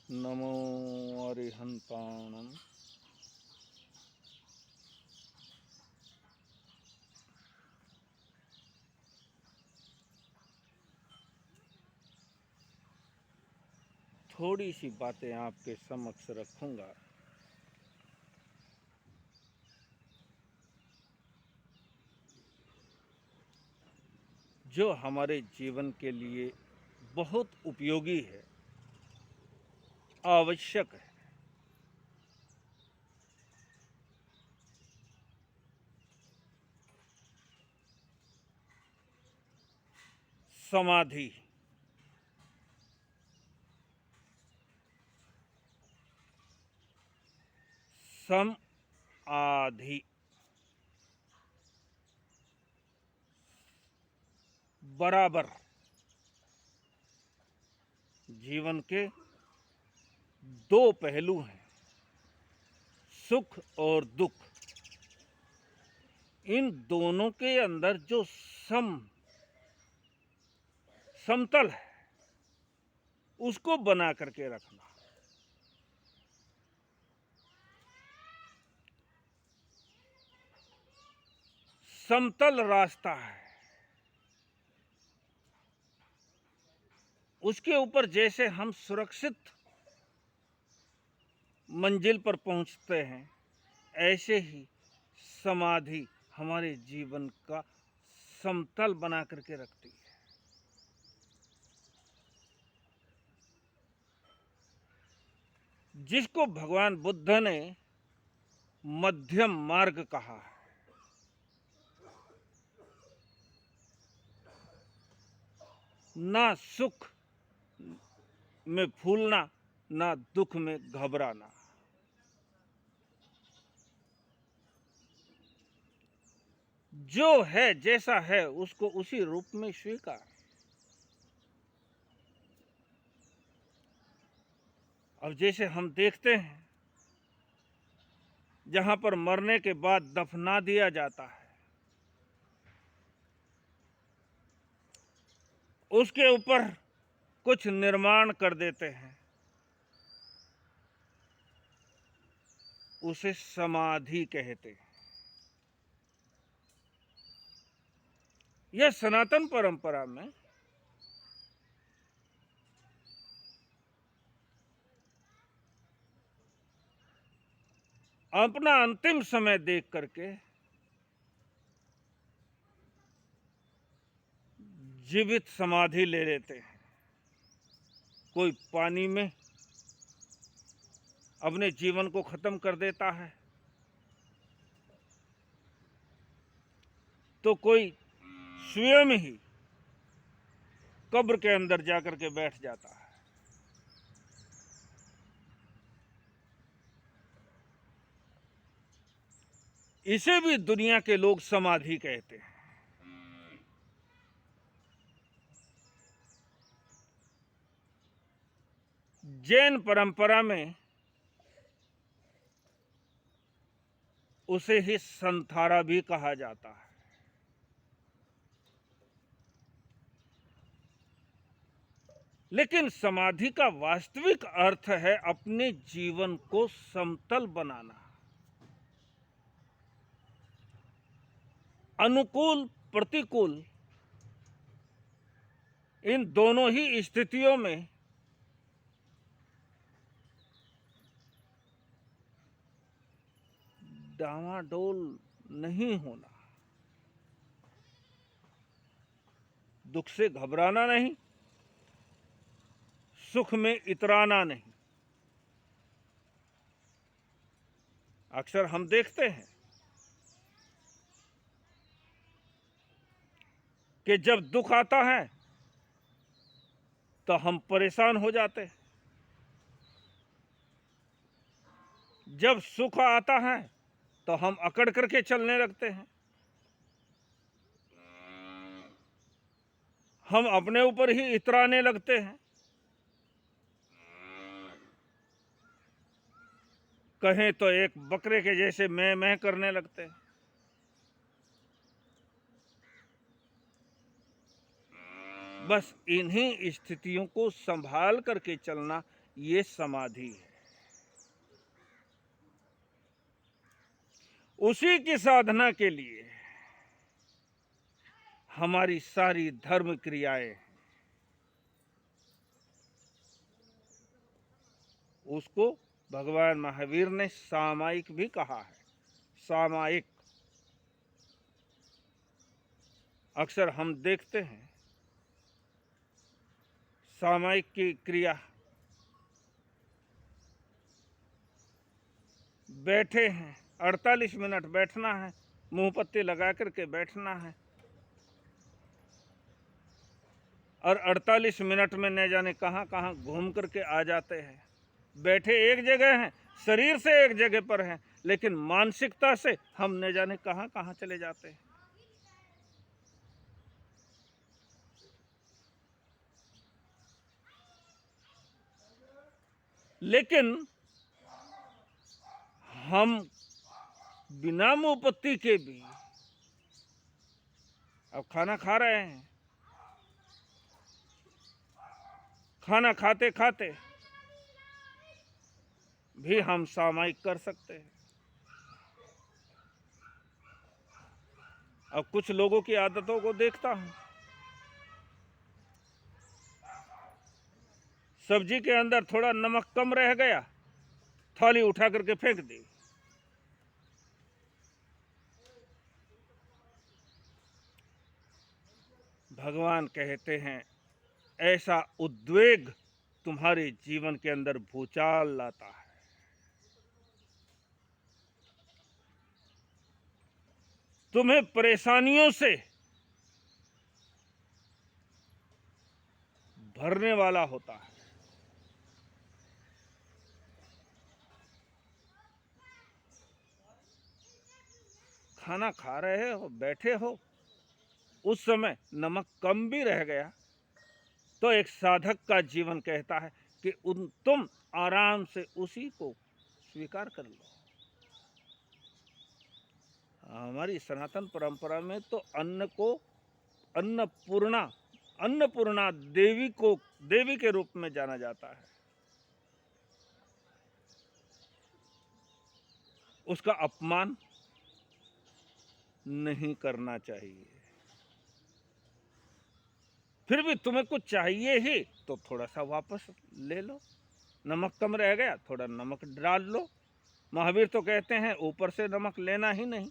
नमो अरिहंताणं। थोड़ी सी बातें आपके समक्ष रखूंगा। जो हमारे जीवन के लिए बहुत उपयोगी है, आवश्यक है। समाधि। समाधि बराबर जीवन के दो पहलू हैं, सुख और दुख। इन दोनों के अंदर जो समतल है, उसको बना करके रखना। समतल रास्ता है, उसके ऊपर जैसे हम सुरक्षित मंजिल पर पहुंचते हैं, ऐसे ही समाधि हमारे जीवन का समतल बना करके रखती है। जिसको भगवान बुद्ध ने मध्यम मार्ग कहा है। ना सुख में फूलना, ना दुख में घबराना। जो है जैसा है उसको उसी रूप में स्वीकार। अब जैसे हम देखते हैं, जहां पर मरने के बाद दफना दिया जाता है, उसके ऊपर कुछ निर्माण कर देते हैं, उसे समाधि कहते हैं। यह सनातन परंपरा में अपना अंतिम समय देख करके जीवित समाधि ले लेते हैं। कोई पानी में अपने जीवन को खत्म कर देता है, तो कोई स्वयं ही कब्र के अंदर जाकर के बैठ जाता है। इसे भी दुनिया के लोग समाधि कहते हैं। जैन परंपरा में उसे ही संथारा भी कहा जाता है। लेकिन समाधि का वास्तविक अर्थ है अपने जीवन को समतल बनाना। अनुकूल प्रतिकूल इन दोनों ही स्थितियों में डामाडोल नहीं होना, दुख से घबराना नहीं, सुख में इतराना नहीं। अक्सर हम देखते हैं कि जब दुख आता है तो हम परेशान हो जाते हैं, जब सुख आता है तो हम अकड़ करके चलने लगते हैं, हम अपने ऊपर ही इतराने लगते हैं। कहें तो एक बकरे के जैसे मैं करने लगते हैं। बस इन्हीं स्थितियों को संभाल करके चलना ये समाधि है। उसी की साधना के लिए हमारी सारी धर्म क्रियाएं, उसको भगवान महावीर ने सामायिक भी कहा है। सामायिक अक्सर हम देखते हैं, सामायिक की क्रिया, बैठे हैं 48 मिनट बैठना है, मुंह पत्ती लगा करके बैठना है, और 48 मिनट में न जाने कहाँ कहाँ घूम करके आ जाते हैं। बैठे एक जगह हैं, शरीर से एक जगह पर हैं, लेकिन मानसिकता से हम न जाने कहाँ कहाँ चले जाते हैं। लेकिन हम बिना मुंह पत्ती के भी अब खाना खा रहे हैं, खाना खाते खाते भी हम सामायिक कर सकते हैं। अब कुछ लोगों की आदतों को देखता हूं, सब्जी के अंदर थोड़ा नमक कम रह गया, थाली उठा करके फेंक दी। भगवान कहते हैं ऐसा उद्वेग तुम्हारे जीवन के अंदर भूचाल लाता है। तुम्हें परेशानियों से भरने वाला होता है। खाना खा रहे हो, बैठे हो, उस समय नमक कम भी रह गया तो एक साधक का जीवन कहता है कि तुम आराम से उसी को स्वीकार कर लो। हमारी सनातन परंपरा में तो अन्न को अन्नपूर्णा देवी के रूप में जाना जाता है। उसका अपमान नहीं करना चाहिए। फिर भी तुम्हें कुछ चाहिए ही तो थोड़ा सा वापस ले लो, नमक कम रह गया थोड़ा नमक डाल लो। महावीर तो कहते हैं ऊपर से नमक लेना ही नहीं,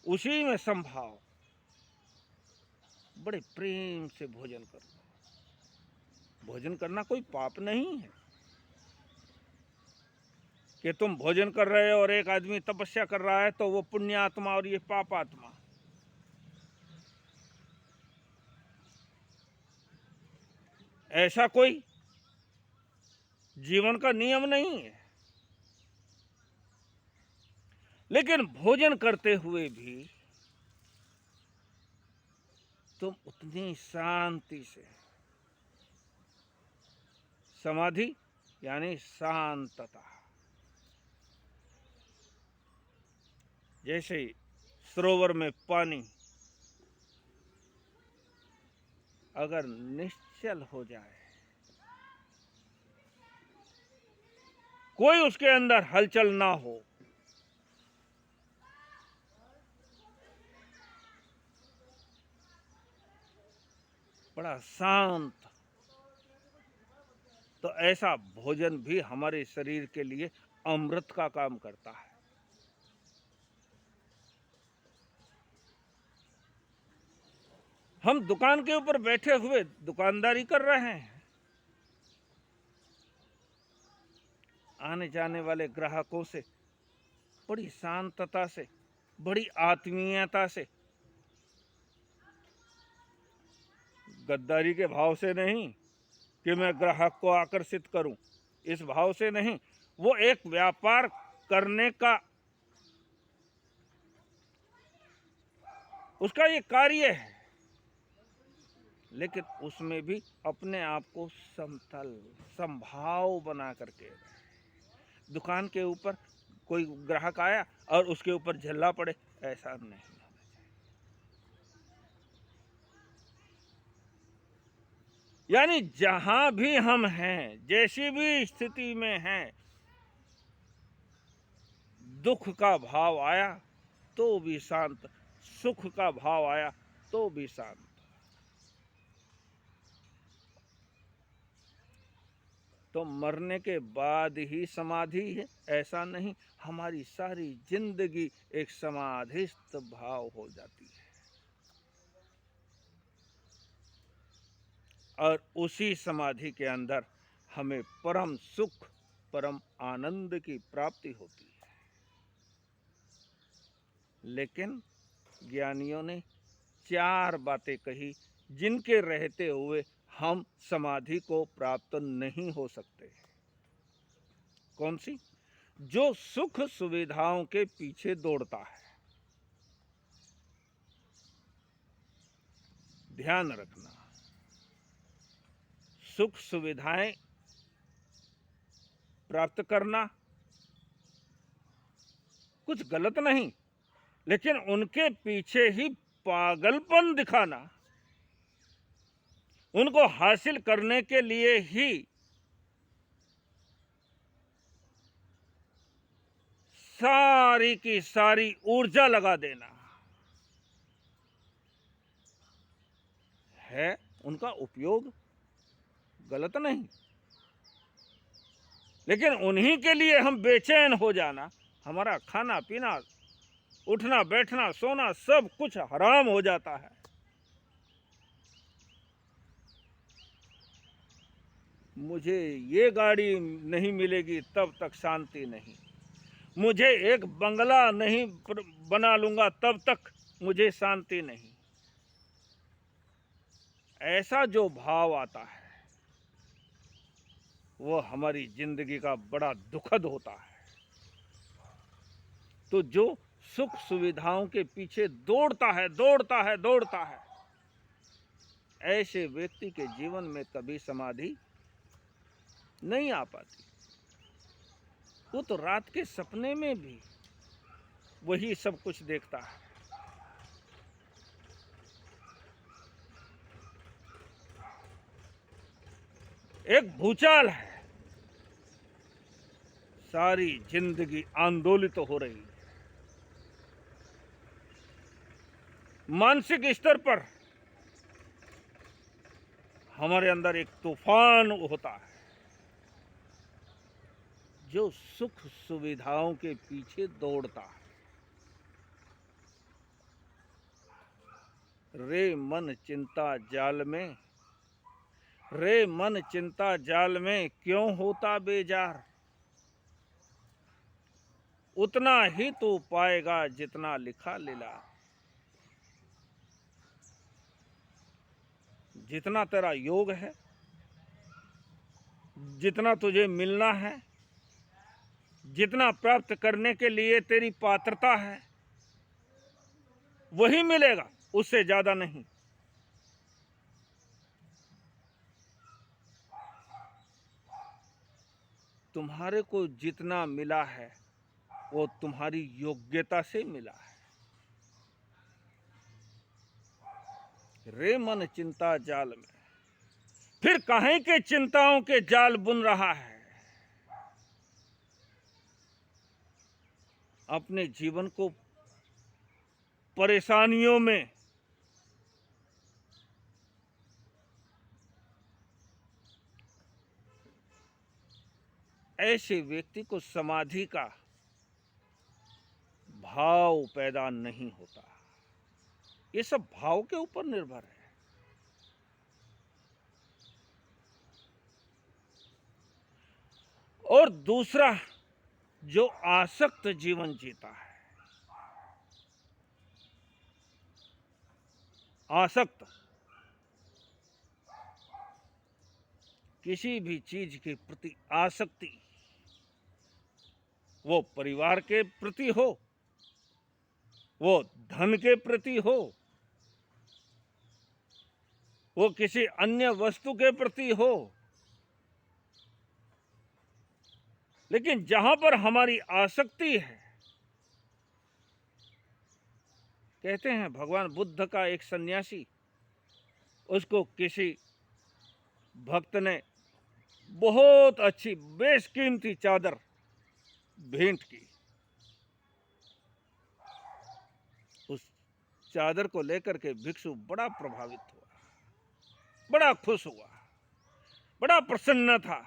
उसी में संभाव, बड़े प्रेम से भोजन करो। भोजन करना कोई पाप नहीं है कि तुम भोजन कर रहे हो और एक आदमी तपस्या कर रहा है तो वो पुण्य आत्मा और ये पाप आत्मा। ऐसा कोई जीवन का नियम नहीं है। लेकिन भोजन करते हुए भी तुम उतनी शांति से, समाधि यानी शांतता, जैसे सरोवर में पानी अगर निश्चल हो जाए, कोई उसके अंदर हलचल ना हो, बड़ा शांत, तो ऐसा भोजन भी हमारे शरीर के लिए अमृत का काम करता है। हम दुकान के ऊपर बैठे हुए दुकानदारी कर रहे हैं, आने जाने वाले ग्राहकों से बड़ी शांतता से, बड़ी आत्मीयता से, गद्दारी के भाव से नहीं कि मैं ग्राहक को आकर्षित करूं, इस भाव से नहीं, वो एक व्यापार करने का उसका ये कार्य है, लेकिन उसमें भी अपने आप को समतल संभाव बना करके। दुकान के ऊपर कोई ग्राहक आया और उसके ऊपर झल्ला पड़े, ऐसा नहीं होना चाहिए। यानी जहां भी हम हैं, जैसी भी स्थिति में हैं, दुख का भाव आया तो भी शांत, सुख का भाव आया तो भी शांत। तो मरने के बाद ही समाधि है ऐसा नहीं, हमारी सारी जिंदगी एक समाधिस्थ भाव हो जाती है और उसी समाधि के अंदर हमें परम सुख, परम आनंद की प्राप्ति होती है। लेकिन ज्ञानियों ने 4 बातें कही जिनके रहते हुए हम समाधि को प्राप्त नहीं हो सकते। कौन सी? जो सुख सुविधाओं के पीछे दौड़ता है, ध्यान रखना, सुख सुविधाएं प्राप्त करना कुछ गलत नहीं, लेकिन उनके पीछे ही पागलपन दिखाना, उनको हासिल करने के लिए ही सारी की सारी ऊर्जा लगा देना है, उनका उपयोग गलत नहीं, लेकिन उन्हीं के लिए हम बेचैन हो जाना, हमारा खाना पीना, उठना बैठना सोना सब कुछ हराम हो जाता है। मुझे ये गाड़ी नहीं मिलेगी तब तक शांति नहीं, मुझे एक बंगला नहीं बना लूंगा तब तक मुझे शांति नहीं। ऐसा जो भाव आता है वो हमारी जिंदगी का बड़ा दुखद होता है। तो जो सुख सुविधाओं के पीछे दौड़ता है दौड़ता है दौड़ता है, ऐसे व्यक्ति के जीवन में कभी समाधि नहीं आ पाती। वो तो रात के सपने में भी वही सब कुछ देखता है। एक भूचाल है, सारी जिंदगी आंदोलित हो रही है। मानसिक स्तर पर हमारे अंदर एक तूफान होता है जो सुख सुविधाओं के पीछे दौड़ता है। रे मन चिंता जाल में, रे मन चिंता जाल में क्यों होता बेजार, उतना ही तू पाएगा जितना लिखा लीला। जितना तेरा योग है, जितना तुझे मिलना है, जितना प्राप्त करने के लिए तेरी पात्रता है, वही मिलेगा, उससे ज्यादा नहीं। तुम्हारे को जितना मिला है वो तुम्हारी योग्यता से मिला है। रे मन चिंता जाल में, फिर काहे के चिंताओं के जाल बुन रहा है। अपने जीवन को परेशानियों में ऐसे व्यक्ति को समाधि का भाव पैदा नहीं होता। ये सब भाव के ऊपर निर्भर है। और दूसरा, जो आसक्त जीवन जीता है, आसक्त किसी भी चीज के प्रति आसक्ति, वो परिवार के प्रति हो, वो धन के प्रति हो, वो किसी अन्य वस्तु के प्रति हो, लेकिन जहां पर हमारी आसक्ति है, कहते हैं भगवान बुद्ध का एक सन्यासी उसको किसी भक्त ने बहुत अच्छी बेशकीमती चादर भेंट की। उस चादर को लेकर के भिक्षु बड़ा प्रभावित हुआ, बड़ा खुश हुआ, बड़ा प्रसन्न था।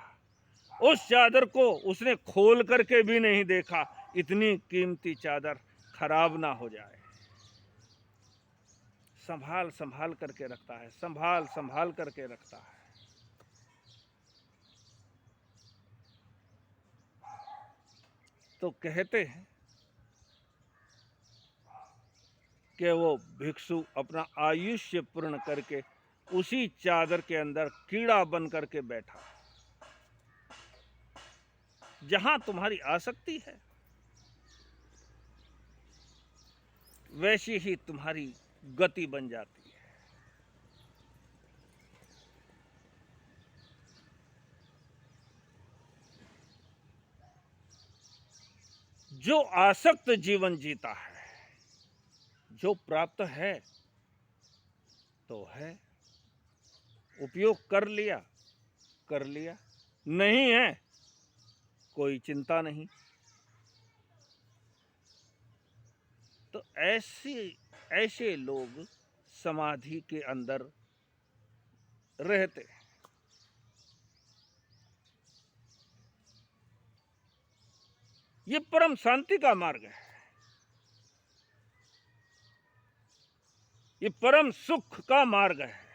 उस चादर को उसने खोल करके भी नहीं देखा, इतनी कीमती चादर खराब ना हो जाए। संभाल संभाल करके रखता है, संभाल संभाल करके रखता है। तो कहते हैं कि वो भिक्षु अपना आयुष्य पूर्ण करके उसी चादर के अंदर कीड़ा बन करके बैठा। जहां तुम्हारी आसक्ति है वैसी ही तुम्हारी गति बन जाती है। जो आसक्त जीवन जीता है, जो प्राप्त है तो है, उपयोग कर लिया, नहीं है कोई चिंता नहीं। तो ऐसे लोग समाधि के अंदर रहते हैं। ये परम शांति का मार्ग है, ये परम सुख का मार्ग है।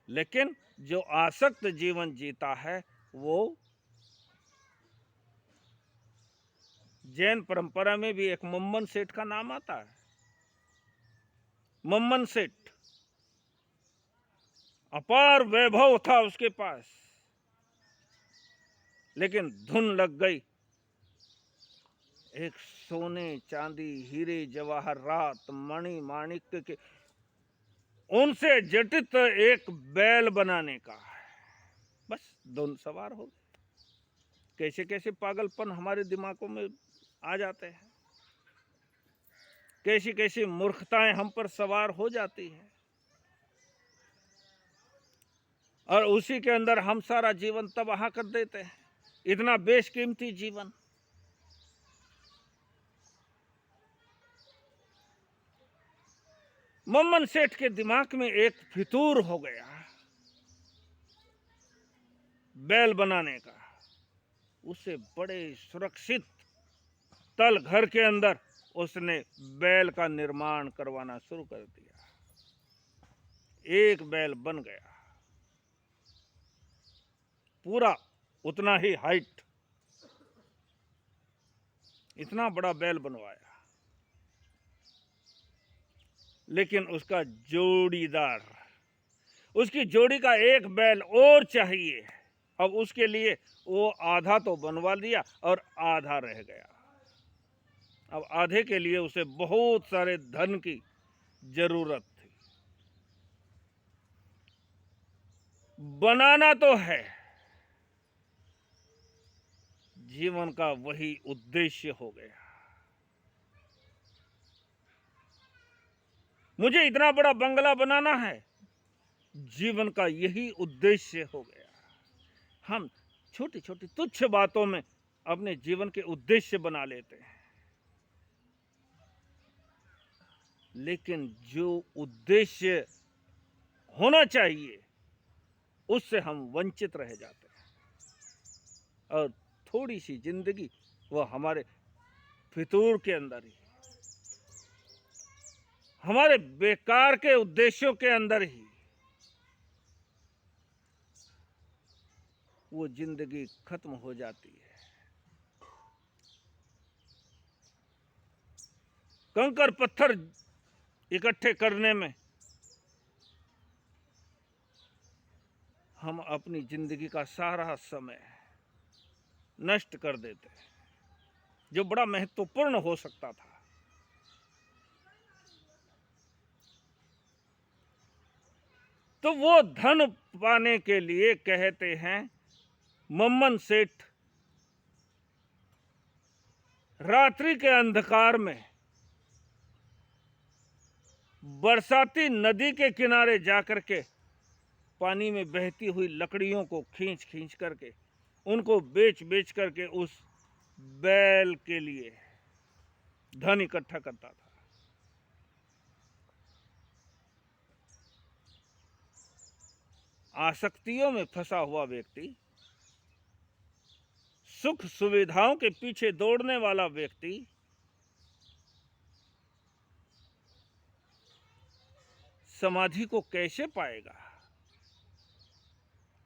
लेकिन जो आसक्त जीवन जीता है वो, जैन परंपरा में भी एक मम्मन सेठ का नाम आता है। मम्मन सेठ, अपार वैभव था उसके पास, लेकिन धुन लग गई। एक सोने चांदी हीरे जवाहरात मणि माणिक्य के उनसे जटित एक बैल बनाने का, बस धुन सवार हो गई। कैसे कैसे पागलपन हमारे दिमागों में आ जाते हैं, कैसी कैसी मूर्खताएं हम पर सवार हो जाती हैं, और उसी के अंदर हम सारा जीवन तबाह कर देते हैं। इतना बेशकीमती जीवन। मम्मन सेठ के दिमाग में एक फितूर हो गया बैल बनाने का। उसे बड़े सुरक्षित तल घर के अंदर उसने बैल का निर्माण करवाना शुरू कर दिया। एक बैल बन गया, पूरा उतना ही हाइट, इतना बड़ा बैल बनवाया। लेकिन उसका जोड़ीदार, उसकी जोड़ी का एक बैल और चाहिए। अब उसके लिए वो आधा तो बनवा लिया और आधा रह गया। अब आधे के लिए उसे बहुत सारे धन की जरूरत थी। बनाना तो है, जीवन का वही उद्देश्य हो गया। मुझे इतना बड़ा बंगला बनाना है, जीवन का यही उद्देश्य हो गया। हम छोटी छोटी तुच्छ बातों में अपने जीवन के उद्देश्य बना लेते हैं, लेकिन जो उद्देश्य होना चाहिए उससे हम वंचित रह जाते हैं। और थोड़ी सी जिंदगी वो हमारे फितूर के अंदर ही, हमारे बेकार के उद्देश्यों के अंदर ही वो जिंदगी खत्म हो जाती है। कंकर पत्थर इकट्ठे करने में हम अपनी जिंदगी का सारा समय नष्ट कर देते हैं, जो बड़ा महत्वपूर्ण हो सकता था। तो वो धन पाने के लिए कहते हैं मम्मन सेठ रात्रि के अंधकार में बरसाती नदी के किनारे जाकर के पानी में बहती हुई लकड़ियों को खींच खींच करके, उनको बेच बेच करके उस बैल के लिए धन इकट्ठा करता था। आसक्तियों में फंसा हुआ व्यक्ति, सुख सुविधाओं के पीछे दौड़ने वाला व्यक्ति समाधि को कैसे पाएगा?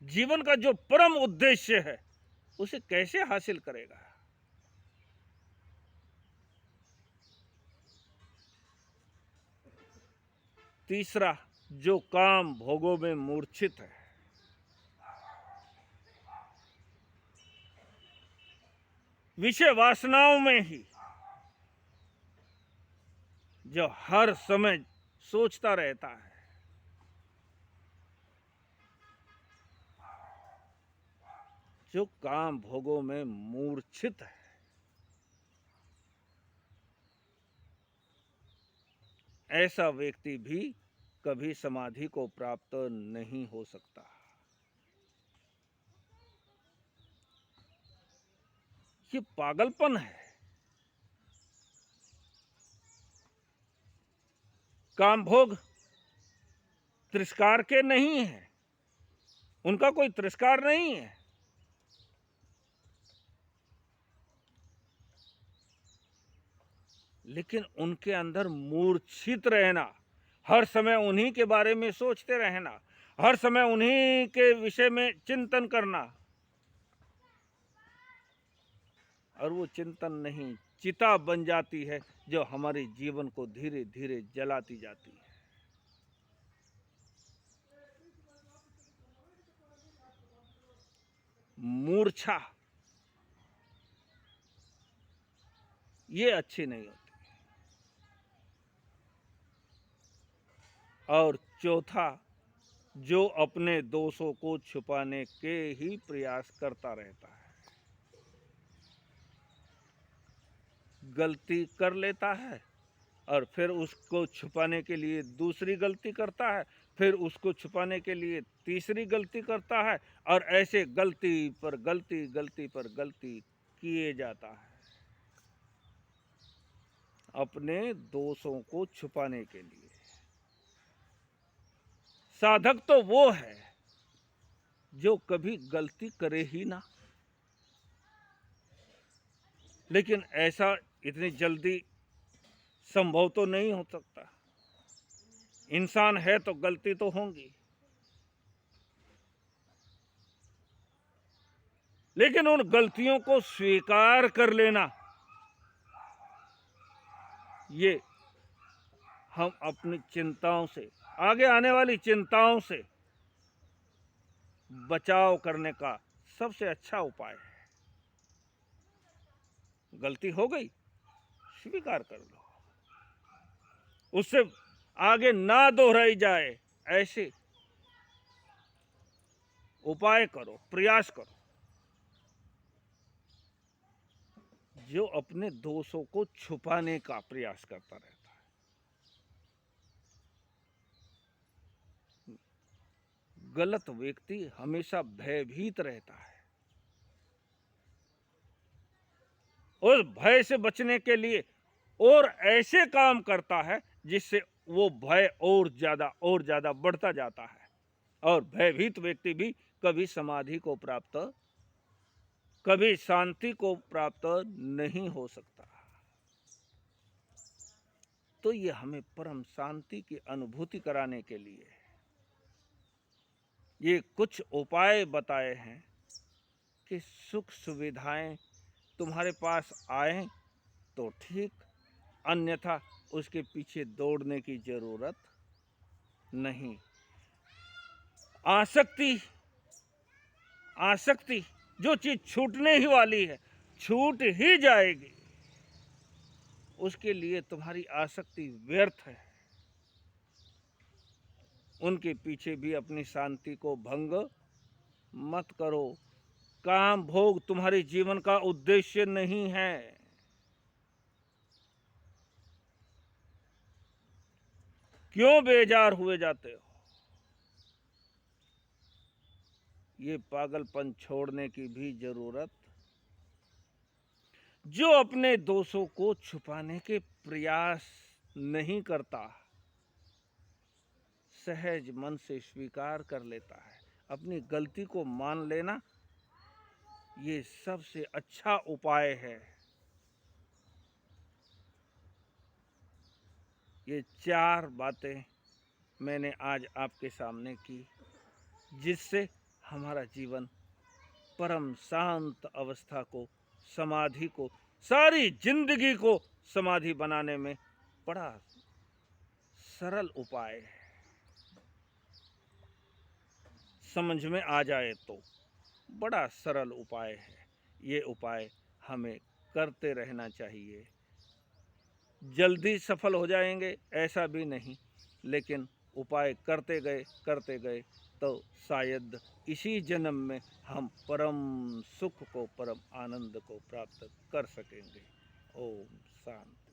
जीवन का जो परम उद्देश्य है उसे कैसे हासिल करेगा? तीसरा, जो काम भोगों में मूर्छित है, विषय वासनाओं में ही जो हर समय सोचता रहता है, जो काम भोगों में मूर्छित है, ऐसा व्यक्ति भी कभी समाधि को प्राप्त नहीं हो सकता। ये पागलपन है। काम भोग तिरस्कार के नहीं है, उनका कोई तिरस्कार नहीं है, लेकिन उनके अंदर मूर्छित रहना, हर समय उन्हीं के बारे में सोचते रहना, हर समय उन्हीं के विषय में चिंतन करना, और वो चिंतन नहीं, चिता बन जाती है जो हमारे जीवन को धीरे धीरे जलाती जाती है। मूर्छा ये अच्छी नहीं होती। और चौथा, जो अपने दोषों को छुपाने के ही प्रयास करता रहता है, गलती कर लेता है और फिर उसको छुपाने के लिए दूसरी गलती करता है, फिर उसको छुपाने के लिए तीसरी गलती करता है, और ऐसे गलती पर गलती, गलती पर गलती किए जाता है अपने दोषों को छुपाने के लिए। साधक तो वो है जो कभी गलती करे ही ना, लेकिन ऐसा इतनी जल्दी संभव तो नहीं हो सकता। इंसान है तो गलती तो होंगी, लेकिन उन गलतियों को स्वीकार कर लेना, ये हम अपनी चिंताओं से, आगे आने वाली चिंताओं से बचाव करने का सबसे अच्छा उपाय है। गलती हो गई, स्वीकार कर लो, उससे आगे ना दोहराई जाए ऐसे उपाय करो, प्रयास करो। जो अपने दोषों को छुपाने का प्रयास करता रहता है, गलत व्यक्ति हमेशा भयभीत रहता है, और भय से बचने के लिए और ऐसे काम करता है जिससे वो भय और ज्यादा बढ़ता जाता है, और भयभीत व्यक्ति भी कभी समाधि को प्राप्त, कभी शांति को प्राप्त नहीं हो सकता। तो ये हमें परम शांति की अनुभूति कराने के लिए ये कुछ उपाय बताए हैं कि सुख सुविधाएं तुम्हारे पास आए तो ठीक, अन्यथा उसके पीछे दौड़ने की जरूरत नहीं। आसक्ति जो चीज छूटने ही वाली है, छूट ही जाएगी, उसके लिए तुम्हारी आसक्ति व्यर्थ है। उनके पीछे भी अपनी शांति को भंग मत करो। काम भोग तुम्हारे जीवन का उद्देश्य नहीं है। क्यों बेजार हुए जाते हो? ये पागलपन छोड़ने की भी जरूरत। जो अपने दोषों को छुपाने के प्रयास नहीं करता, सहज मन से स्वीकार कर लेता है, अपनी गलती को मान लेना, ये सबसे अच्छा उपाय है। ये 4 बातें मैंने आज आपके सामने की, जिससे हमारा जीवन परम शांत अवस्था को, समाधि को, सारी जिंदगी को समाधि बनाने में बड़ा सरल उपाय है। समझ में आ जाए तो बड़ा सरल उपाय है। ये उपाय हमें करते रहना चाहिए। जल्दी सफल हो जाएंगे ऐसा भी नहीं, लेकिन उपाय करते गए तो शायद इसी जन्म में हम परम सुख को, परम आनंद को प्राप्त कर सकेंगे। ओम शांति।